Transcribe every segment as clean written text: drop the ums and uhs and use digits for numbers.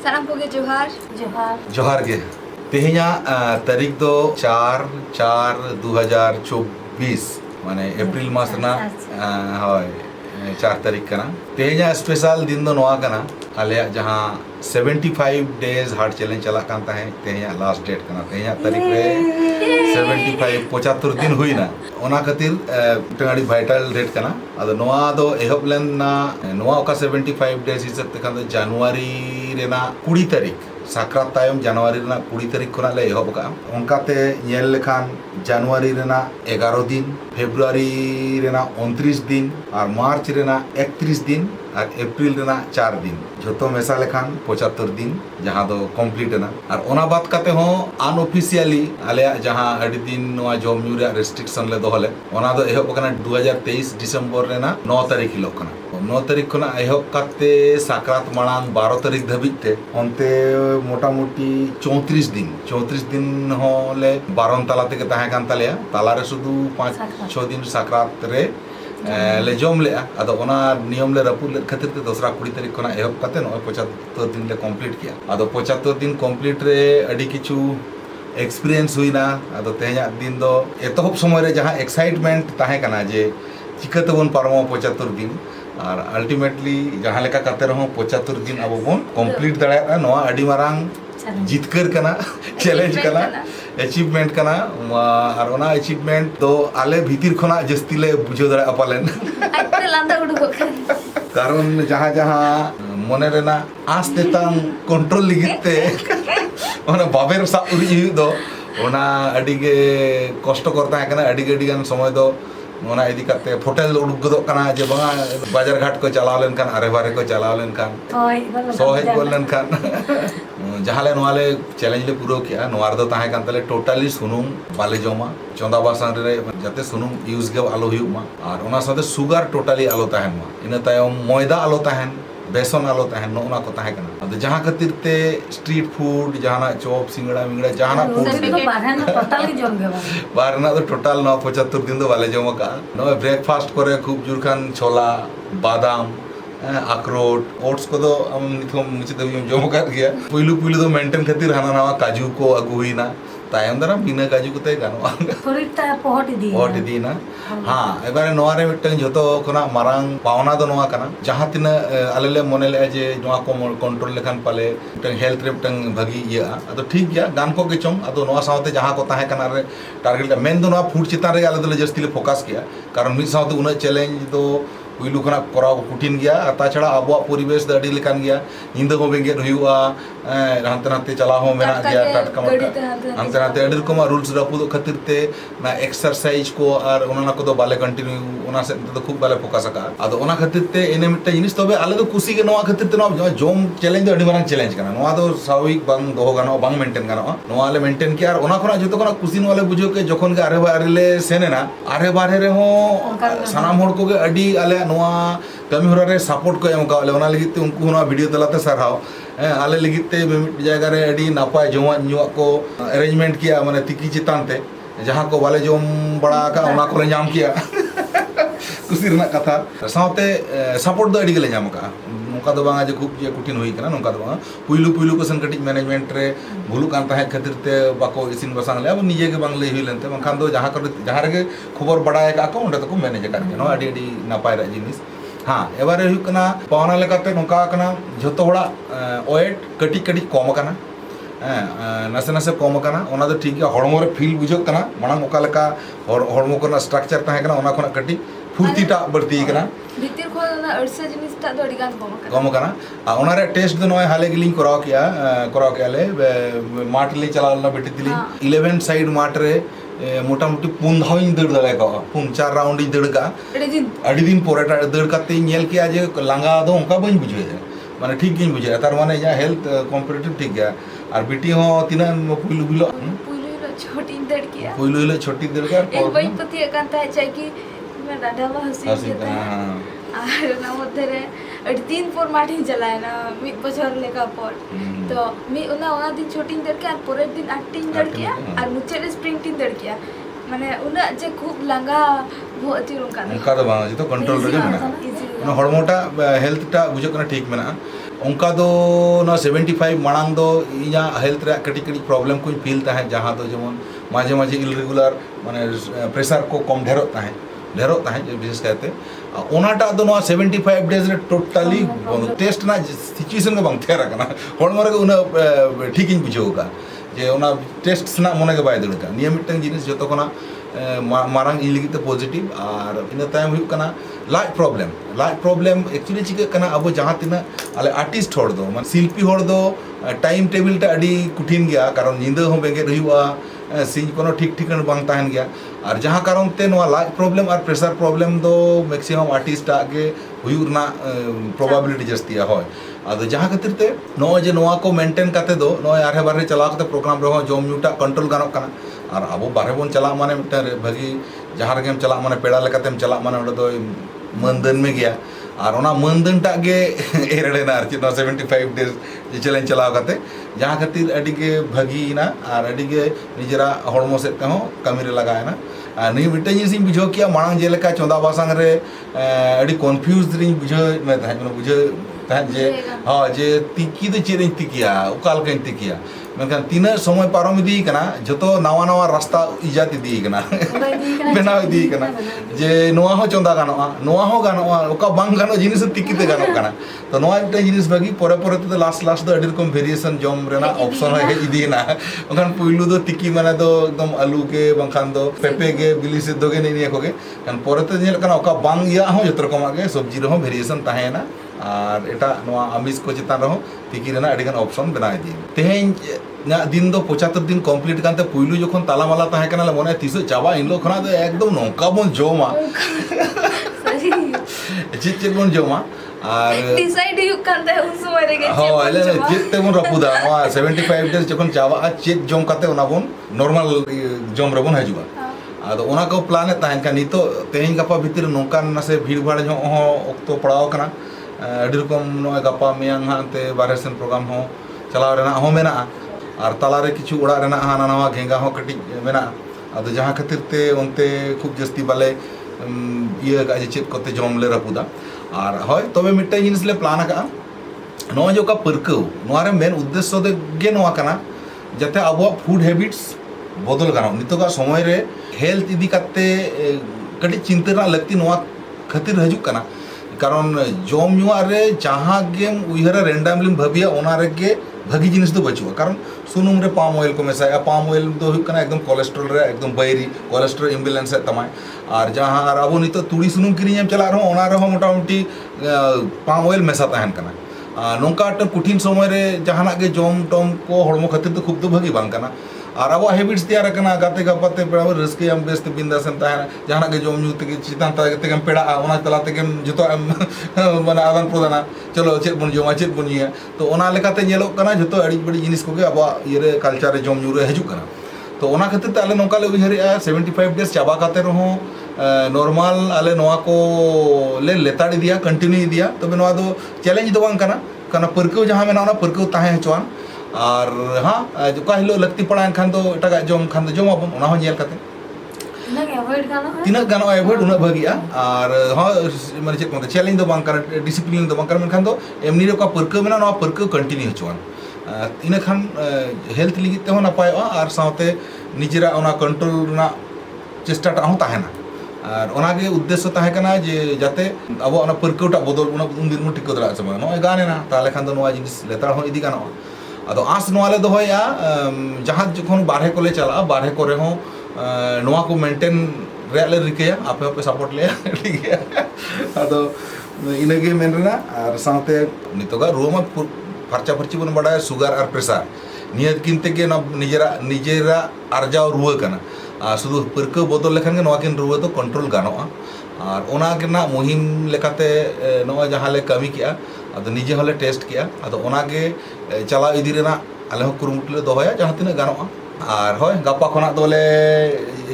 सानाम को जोहार जोहार जोहार गे तेहेña तारीख दो 4/4/2024 माने एप्रिल मास ना होय 4 तारीख कना तेहेña स्पेशल दिन दो नोआ कना आले जहां 75 डेज हार्ट चैलेंज चला कान ताहे तेहेña लास्ट डेट कना तेहेña तारीख रे 75 75 दिन हुईना ओना खातिर टंगाड़ी वाइटल डेट कना अदो नोआ दो एहब लेन ना नोआ ओका 75 डेज हिसाब ते खान जनवरी रेना 20 तारीख साक्रात तायम जनवरी रेना 20 तारीख खुना ले एहब का उनकाते नेल लेखान जनवरी रेना 11 दिन फेब्रुआरी रेना 29 दिन और मार्च रेना 31 दिन और अप्रैल रेना 4 दिन जोतो मेसा लेखान 75 दिन जहां दो कंप्लीट ना और ओना बात काते हो अनऑफिशियली आले जहां अडी दिन नोआ जॉब न्यू रे रेस्ट्रिक्शन ले दोहले ओना दो एहब कना 2023 दिसंबर रेना 9 तारीख हिलो कना 9 तारीख खुना एहब काते साक्रात मांग 12 तारीख धबिते ओनते मोटामुटी 34 दिन होले 12 ताला तक ताहे कान तालेया ताला रे शुधु 5-6 दिन साक्रात रे ले जम ले अदो ओना नियम ले रपुर ले खातिर ते दूसरा 20 तारीख खुना एहब काते न 75 दिन ले कंप्लीट किया अदो 75 दिन कंप्लीट रे अडी किछु एक्सपीरियंस हुईना अदो तेहेña दिन दो एतहब समय रे जहां एक्साइटमेंट ताहे कना जे चिकते बन पारमो 75 दिन और अल्टीमेटली जहां लेका काते रहो 75 दिन अब बन कंप्लीट दाड़ा नोआ अडी मारांग जितकर कना चैलेंज कना अचीवमेंट कना और ओना अचीवमेंट तो आले भीतर खना जस्ती ले बुझो दाड़ा पालेन आते लांदा उडुको कारण जहां जहां मने रेना आस तेतांग कंट्रोल लिगिते ओना बाबेर सा उरी दो ओना अडी गे कष्ट करता है कना अडी गान समय दो ओना इदी करते फोटल उडुक गदो कना जे बंगा बाजार घाट को चलाव लेन कान अरे बारे को चलाव लेन कान सोहेज बोल लेन कान जहाले नोआले चैलेंज ले पूरा किया नोआर दो ताहे कान तले टोटली सुनुम बाले जोमा चंदा बासन रे जते सुनुम यूज गे आलो हुमा और ओना साथे सुगर टोटली आलो ताहेन मा इना तायम मैदा आलो ताहेन बेसन आलो ताहेन नोना को ताहे कना अद जहां खातिर ते स्ट्रीट फूड जहाना चॉप सिंगड़ा मिंगड़ा जहाना फूड बारना टोटली जम गे बारना तो टोटल 75 दिन दो वाले जम का नो ब्रेकफास्ट करे खूब जुरखान छोला बादाम अखरोट ओट्स को तो हम निथम मुझे तभी जम कर गया पुइलु दो मेंटेन खातिर हाना नवा काजू को अगु हुईना तायम दरा बिना काजू को तय गानो थोड़ीटा पहट दी ना हां एबारे नोआ रे मिटन जतो कोना मारांग पावना दो नोआ कना जहां तिना आलेले मने ले जे नोआ को कंट्रोल लेखान पाले मिटन हेल्थ रे मिटन भागी इया अदो ठीक गया गान को के चम अदो नोआ सावते जहां को ताहे कना रे टारगेट मेन दो नोआ फूड चितान रे आले दो जस्ती ले फोकस किया कारण मिद सावते उना चैलेंज दो पुइलु खना कराव कुटिन गया ताछाड़ा आबो परिवेश द अडी लेकान गया निंदा को बेंगे हुआ हांते नाते चला हो मेना गया टटका हांते नाते अडी रकम रूल्स रपु दो खातिर ते ना एक्सरसाइज को और ओना को दो बाले कंटिन्यू ओना से तो खूब बाले फोकस का अदो ओना खातिर ते एने मिट्टा जिनिस तबे आले दो खुशी के नोआ खातिर ते नोआ जोम चैलेंज दो अडी मारन चैलेंज कना नोआ दो स्वाभाविक बांग दो गानो बांग मेंटेन गानो नोआ ले मेंटेन किया और ओना खना जतो कना खुशी नोले बुझो के जखन के आरे बारे ले सेने ना आरे बारे रे हो सनाम होड़ को के अडी आले नोआ कमी होरा रे सपोर्ट को एम काले ओना लगिते उनको ना वीडियो तलाते सरहाव आले लगिते मिट जायगा रे अडी नापाय जोमा न्युआ को अरेंजमेंट किया माने तिकी चितान ते जहां को वाले जोम बड़ा का ओना को नाम किया खुशी रना कथा सावते सपोर्ट दो अडी गेले नाम का नोका दो बांगा जे खूब जे कुटिन होई कना नोका दो बांगा पुइलु को सन कटिक मैनेजमेंट रे भूलु कान ताहे खातिर ते बाको इसिन बसांग ले अब निजे के बांग ले हुई लेनते बंखान दो जहां रे खबर बड़ाय का को ओंडे तो को मैनेज कर के नो अडी नापाय रा जिनिस हाँ एबारे हुई कना पावना लेकाते नोका कना झोतो होड़ा वेट कटिक कम कना नसे नसे कम कना ओना दो ठीक है हड़मो रे फील बुझो कना मांग ओका लेका हड़मो को स्ट्रक्चर ताहे कना ओना खना कटिक फुर्तीटा बढ़ती कना भीतर को ना अरसा जिनिसटा दो अडी गान कम कना आ ओना रे टेस्ट दो नय हाले गिलिंग कराव किया ले माठ ले चलालना बेटी दिली 11 साइड माठ रे मोटामुटी 5 धाव दड़ दाड़े का 4 राउंड दड़ का अड़ी दिन पोरे दड़ काते नेल किया जे लांगा दो उनका बन बुझे माने ठीक गिन बुझे तार माने या हेल्थ कंपैरेटिव ठीक गया और बेटी हो तिना पुइलु छोटी दड़ किया पुइलु छोटी दड़ का एक बई पति एकांत है चाहे कि मैं डाडा हसी जेता আর না মধ্যে রে 3 पोर माठी चलाए ना मिद बछर लेका पर तो मी ओना दिन छोटी दड़ के और परेर दिन 8 दड़ किया और मुचे स्प्रिंग 3 दड़ किया माने उना जे खूब लांगा भो अति उनका दो बांगा जी तो कंट्रोल रे मेना ना हड़मोटा हेल्थ टा बुझो कना ठीक मेना उनका दो ना 75 मांग दो इया हेल्थ रे कटी कटी प्रॉब्लम को फील ताहे जहाँ दो जेमन माझे माझे इरेगुलर माने प्रेशर को कम ढेरों ताहे विशेष कहते ओनाटा दो ना 75 डेज रे टोटली टेस्ट ना सिचुएशन को बांग थेरा कना हड़मो रे उना ठीक इन बुझो का जे ओना टेस्ट ना मने के बाय दड़का निया मिटन जिनिस जतो कोना मारांग इ लगिते पॉजिटिव और इन तायम हुई कना लाइट प्रॉब्लम एक्चुअली चिका कना अब जहाँ तीना आले आर्टिस्ट होड़ दो मान शिल्पी होड़ दो टाइम टेबल टा अडी कठिन गया कारण निंदा हो बेगे रहिवा सिंह कोनो ठीक ठिकान बांग ताहन गया और जहाँ कारण ते नवा लाइट प्रॉब्लम और प्रेशर प्रॉब्लम दो मैक्सिमम आर्टिस्ट आगे हुयुरना प्रोबेबिलिटी जस्तिया होय आदो जहाँ खातिर ते नो जे नवा को मेंटेन काते दो नो आरे बारे चला करते प्रोग्राम रहो जम न्यूटा कंट्रोल गानो कना और अब बारे बन चला माने मिटन भागी जहाँ रगेम चला माने पेड़ा लेकातेम चला माने ओडे दो मंदन में गया और ओना मंदन टा गे एरडेना आर 75 डेज चैलेंज चलाव काते जहाँ खातिर अडी के भागी ना और अडी के निजरा हड़मो सेट ते हो कमी रे लगायना नहीं मिटन जिनिस बुझो किया मांग जेलेका चंदा बासांग रे अडी कन्फ्यूज रिंग बुझो में ताहे बुझो ताहे जे हां जे तिकी दो चेरें तिकिया उकाल कन तिकिया मेनखान तीना समय पारम इदी कना जतो नवा नवा रास्ता इजात इदी कना बनाव इदी कना जे नोआ हो चंदा गानोआ ओका बांग गानो जिनिस तिकिते गानो कना तो नोआ इटा जिनिस भागी परे परे तो लास्ट दो अडी रकम वेरिएशन जम रेना ऑप्शन है इदी ना ओखान पुइलु दो तिकी माने दो एकदम आलू के बांखान दो पेपे के बिली से दोगे नहीं कोगे कान परे तो नेल कना ओका बांग या हो जत रकम के सब्जी रहो वेरिएशन ताहेना और एटा नोआ आमिष को चितान रहो तिकी रेना अडी गान ऑप्शन बना दी तेहें ना दिन दो 75 दिन कंप्लीट कानते पुइलु जखन ताला माला ताहे कना ले मने तिसो चाबा इनलो खना दो एकदम नोका बन जोमा चित बन जोमा और डिसाइड यू कानते उन समय रे हो ले चित ते बन रपुदा 75 डेज जखन चाबा चित जोम काते ओना बन नॉर्मल जोम रे बन हजुआ आदो ओना को प्लान ताहेन का नितो तेहें गपा भीतर नोकान ना से भीड़ भाड़ जो हो ओक्तो पड़ाव कना अडी रकम नो गपा मियांग हाते बारेसन प्रोग्राम हो चलाव रेना हो मेना और तालारे किछु उड़ा रेना हाना नवा घेंगा हो कटी मेना आदो जहाँ खातिर ते उनते खूब जस्ती बाले ये का चेत कोते जम ले रपुदा और होय तबे मिट्टे जिनिस ले प्लान का नो जो का परकौ नोरे मेन उद्देश्य दे गे नवा कना जते अब फूड हैबिट्स बदल गानो नितो का समय रे हेल्थ इदी काते कटी चिंता लगती नवा खातिर हजू कना कारण जम नुआ रे जहाँ गेम उहरा रैंडमली भाबिया ओना रे गे भागी जिनिस दो बचुआ कारण सुनुम रे पाम ऑयल को मेसाया पाम ऑयल दो हुकना एकदम कोलेस्ट्रॉल रे एकदम बैरी कोलेस्ट्रॉल इम्बैलेंस है तमाय और जहाँ और अब नितो तुड़ी सुनुम किरियम चला रहो ओना रहो मोटामुटी पाम ऑयल मेसा ताहन कना नोंका कठिन समय रे जहाना गे जम टम को हड़मो खातिर तो खूब तो भागी बांग कना और अब हैबिट्स तैयार करना गाते गपाते पेड़ा रस्के हम बेस्ट बिंदासन ताहना जहाना गे जम न्यू ते चितान ते पेड़ा ओना तला ते जतो माने आदान प्रदान चलो चेत बन जमा चेत बन ये तो ओना लेकाते नेलो कना जतो अड़ी बड़ी जिनिस को गे अब ये कल्चर रे जम न्यू रे हजू कना तो ओना खातिर ते आले नोका ले उहरिया 75 डेज चाबा काते रहो नॉर्मल आले नोआ को ले लेताड़ी दिया कंटिन्यू दिया तबे नोआ दो चैलेंज दो बांग कना परकौ जहाँ मेना ओना परकौ ताहे हचवान और हाँ जो का हिलो लगती पड़ा खान तो एटा जम खान तो जमाबन ओना हो नेल काते तीना गानो एवॉइड उना भागिया और हाँ माने चेक मत चैलेंज दो बांग कना डिसिप्लिन दो बांग कना मेनखान दो एमनी रे का परकौ मेना नोआ परकौ कंटिन्यू हचवान इन खान हेल्थ लगी ते हो नपायोआ और साथे निजेरा ओना कंट्रोल ना चेष्टा टा हो ताहेना और ओनागे उद्देश्य ताहे कना जे जाते अब ओना परकौटा बदल उन दिन ठीक दरा समय नो गाने ना ताले खान दो नोआ जिनिस लेतार हो इदी गानो आदो आस नोआले दोहया जहाँ जखन बारहे को ले चला बारहे करे हो नोआ को मेंटेन रे ले रिकेया आपे आपे सपोर्ट ले ठीक है आदो इनगे मेन रेना और साथे नितोगा रोमा फर्चा फर्ची बन बड़ा सुगर और प्रेशर नियत किनते के ना निजेरा आर्जाव रुआ कना शुद्ध परकौ बदल लेखान नोआ किन रुआ तो कंट्रोल गानोआ और ओना के ना मुहिम लेकाते नोआ जहाँ ले कमी किया अदो निजे हले टेस्ट किया अदो ओना के चला इदी रेना आले हो कुरुमुटले दोहया जहाँ तिना गानोआ और होय गप्पा खना दोले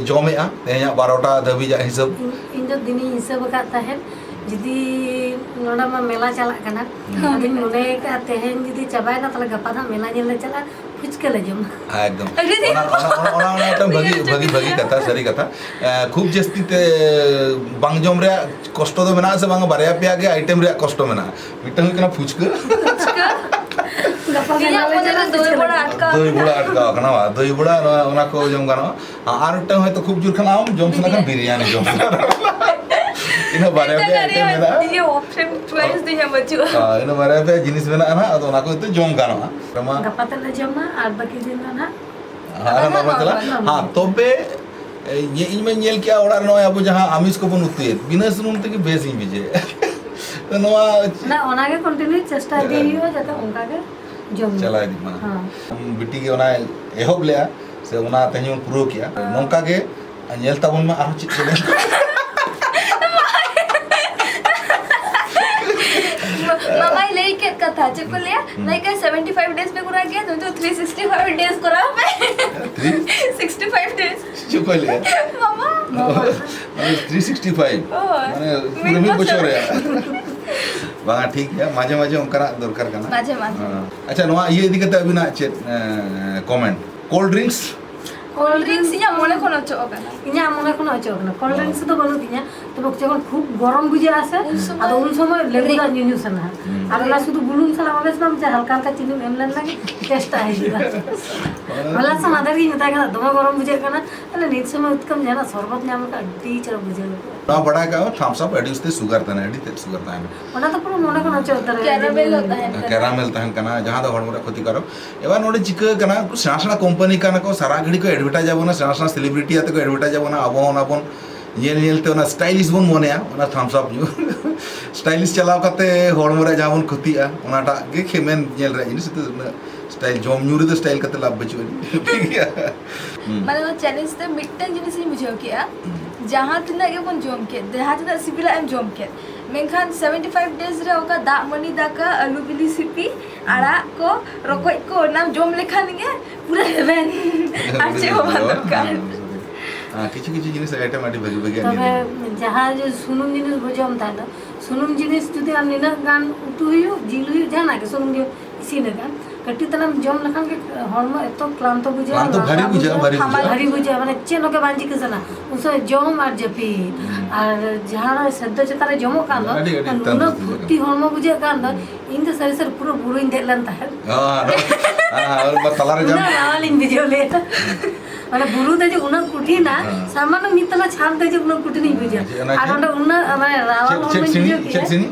जमेआ तेहेया 12टा धाबी जा हिसाब इन दो दिन हिसाब का ताहेन जुदी नोड़ा मा मेला चला कना अदिन मोने का तेहेन जुदी चबायना तले गपा दा मेला जेले चला फुचके ले जम एकदम भगी कथा सरी कथा खूब जस्ती ते बांग जम रे कष्ट दो मेना से बांग बारे पे आगे आइटम रे कष्ट मेना मिटन कना फुचके गपा इया मोने दोई बड़ा अटका कना वा दोई बड़ा ओना को जम गानो आर मिटन होय तो खूब जुर खाना हम जम सना बिरयानी जम इन बारे पे आइटम मेना ये ऑप्शन चॉइस दिया बच्चों इन बारे पे जिनिस मेना ना अदो ओना को तो जम गानो रमा गपा तले जमा आर बाकी दिन ना हाँ बाबा चला हाँ तबे ये इन में नेल क्या ओड़ा नो अब जहां आमिष को बन उतुए बिना सुनुम तक बेस ही बिजे तो नवा ना ओनागे कंटिन्यू चेष्टा दी हो जाता उनका के जम चला दी मा हां बिटी के ओना एहोब लेया से ओना तहियो पुरो किया नोंका के नेल ताबन में आरो चित चले मामा लेके कथा चको लिया लाइक 75 डेज पे करा गया तो 365 डेज करा पे 365 डेज चुको ले मामा माने 365 माने पूरे में बचो रे बांगा ठीक है माजे माजे उनका दरकार करना माजे अच्छा नवा ये इदी कते अबिना चेत comment cold drinks cold drinks या मोने कोन अचो kana इन्या मने कोनो अचो kana कोल्ड ड्रिंक्स तो बनु दिया तो जखन खूब गरम बुझे आसे আর ওই সময় লেবুটা নিউস না আর না শুধু বুলুন সালা হবে না যে হালকা হালকা চিনি এমলেন লাগে টেস্ট আইবা বলা সমাদার কি মতা kana দমা গরম বুঝে kana তাহলে নিত সময় উৎকম জানা শরবত নাম का डी चर बुझे ना बड़ा का थम्स अप एडिस ते शुगर तना एडी ते शुगर तना ওনা তো পুরো মনে কোনো अचो तर कैरामेल होता है कैरामेल तहन कना जहां द हड़मरा क्षति करो एबा नोडे चिक कना सासना कंपनी कना को सारा घड़ी को एडवर्टाइज आबोना सासना सेलिब्रिटी आते को एडवर्टाइज आबोना अबोन नेलते स्टाइलिश बन मने थम्स अप न्यू स्टाइलिश चलाव करते हड़मरे जहां बन खतिया ओनाटा गे खेमेन नेल रे जिनिस स्टाइल जम न्यू रे स्टाइल करते लाभ बचो ठीक है माने वो चैलेंज ते मिटन जिनिस ही बुझो किया जहां तना के बन जम के जहां तना सिपिला एम जम के मेनखान 75 डेज रे ओका दा मनी दाका आलू बिली सिपी आड़ा को रकोय को नाम जम लेखा निगे पूरा हेवन आचे बाबा दरकार किछु किछु जिनिस आइटम आडी भगी भगी तबे जहां जो सुनुम जिनिस बुझम ताना सुनुम जिनिस जुदी आम निना गान उतु हुयो जिल हुयो जाना के सुनुम जो इसी ने गान कट्टी तनम जम लखन के हर्म एतो क्लांत बुझे क्लांत भारी बुझे माने चेनो के बांजी के सना उसे जम आर जपी आर जहां सद्द चतारे जमो कान उन फुटी हर्म बुझे कान इन तो सर सर पूरा बुरो इन देलन ता हां और तलारे जम रावलिन वीडियो ले माने बुरु दे जो उना कुटी ना सामान्य मितला छान दे जो उना कुटी नहीं बुझे आर उना माने रावल चेक सिनी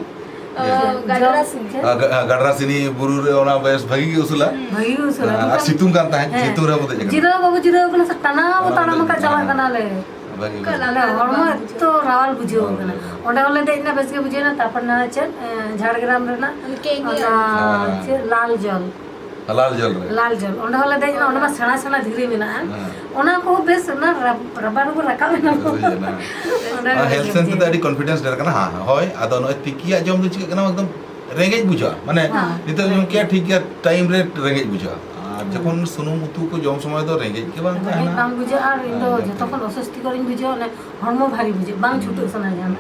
गडरा सिनी बुरु रे ओना बेस भगी के उसला आ सितुंग कांता है सितुंग रे बोदे जिरो बाबू जिरो कना सटाना ताना मका चला कना ले भगी कला हरम तो रावल बुझो कना ओंडा वाले दे ना बेस के बुझे ना तापर ना चे झाड़ग्राम रे ना चे लाल जल ओंडा वाले दे ना ओंडा मा सणा सणा धीरे मेना ओना को बेस ना रबर को रखा ना हेल्थ सेंस ते आडी कॉन्फिडेंस डर कना हां होय आदो नो तिकिया जम दु चिक कना एकदम रेंगेज बुझा माने नितो जम के ठीक है टाइम रे रेंगेज बुझा আর যখন সুনুম উতু को जम समय दो रेंगेज के बांग है ना बांग बुझे আর ইন্দো যতক্ষণ অস্বস্তি করিন বুঝে না হরম ভারী বুঝে বাং ছুটু সনা জানা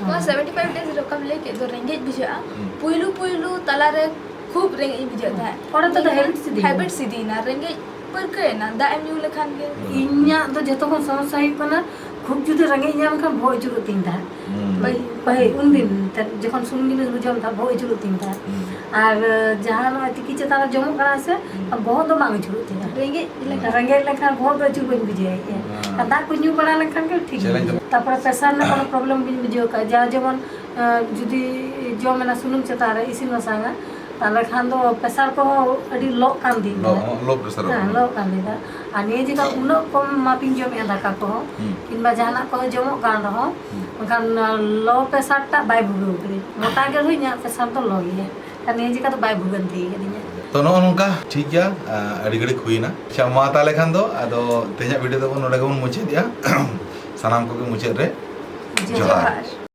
75 डेज रकम लेके तो रेंगेज बुझा पुइलु पुइलु तलारे खूब रेंगेज बुझाता है और तो हैबिट सीधी ना रेंगेज पर के ना दा एम न्यू लेखान के इन्या तो जतक्षण समस्या ही कना खूब जुदे रेंगेज ᱧᱟᱢ ᱠᱷᱟᱱ ᱵᱚᱦᱚᱜ ᱡᱩᱨᱩᱜ ᱛᱤᱧ ᱛᱟᱦᱮᱸ ᱵᱟᱭ ᱩᱱᱫᱤᱱ ᱡᱚᱠᱷᱚᱱ ᱥᱩᱱᱩᱢ ᱡᱤᱱᱤᱥ ᱵᱩᱡᱷᱟᱹᱣ ᱛᱟᱦᱮᱸ ᱵᱚᱦᱚᱜ ᱡᱩᱨᱩᱜ ᱛᱤᱧ ᱛᱟᱦᱮᱸ ᱟᱨ ᱡᱟᱦᱟᱸ ᱱᱚᱣᱟ ᱛᱤᱠᱤ ᱪᱮᱛᱟᱱ ᱨᱮ ᱡᱚᱢᱚᱜ ᱠᱟᱱᱟ ᱥᱮ ᱵᱚᱦᱚᱜ ᱫᱚ ᱵᱟᱝ ᱡᱩᱨᱩᱜ ᱛᱤᱧᱟ ᱨᱮᱸᱜᱮᱡ ᱞᱮᱠᱷᱟᱱ ᱵᱚᱦᱚᱜ ᱫᱚ ᱡᱩᱨ ᱵᱟᱹᱧ ᱵᱩᱡᱷᱟᱹᱣᱟ ᱟᱨ ᱫᱟᱜ ᱠᱚ ᱧᱩ ᱵᱟᱲᱟ ᱞᱮᱠᱷᱟᱱ ᱜᱮ ᱴᱷᱤᱠ ᱛᱟᱨᱯᱚᱨᱮ ᱯᱮᱥᱟᱨ ᱨᱮᱱᱟᱜ ᱠᱳᱱᱳ ᱯᱨᱚᱵᱞᱮᱢ ᱵᱟᱹᱧ ᱵᱩᱡᱷᱟᱹᱣ ᱠᱟᱜᱼᱟ ᱡᱟ ᱡᱮᱢᱚᱱ ᱡᱩᱫᱤ ᱡᱚᱢᱮᱱᱟ ᱥᱩᱱᱩᱢ ᱪᱮᱛᱟᱱ ᱨᱮ ᱤᱥᱤᱱ ᱵᱟᱥᱟᱝᱟ ताले खान दो प्रेशर को अडी लो कान दी लो प्रेशर लो कान दी आ ने जिका उनो कम मापिन जम ए दाका को किनबा जहाना को जमो कान रहो खान लो प्रेशर ता बाय भुगु करी मोटा के होइना प्रेशर तो लो गे ने जिका तो बाय भुगन दी गदिना तो नो नोंका ठीक गया अडी गडी खुइना अच्छा मा ताले खान दो आदो तेजा वीडियो दो नोडे को मुचे दिया सनाम को मुचे रे जोहार।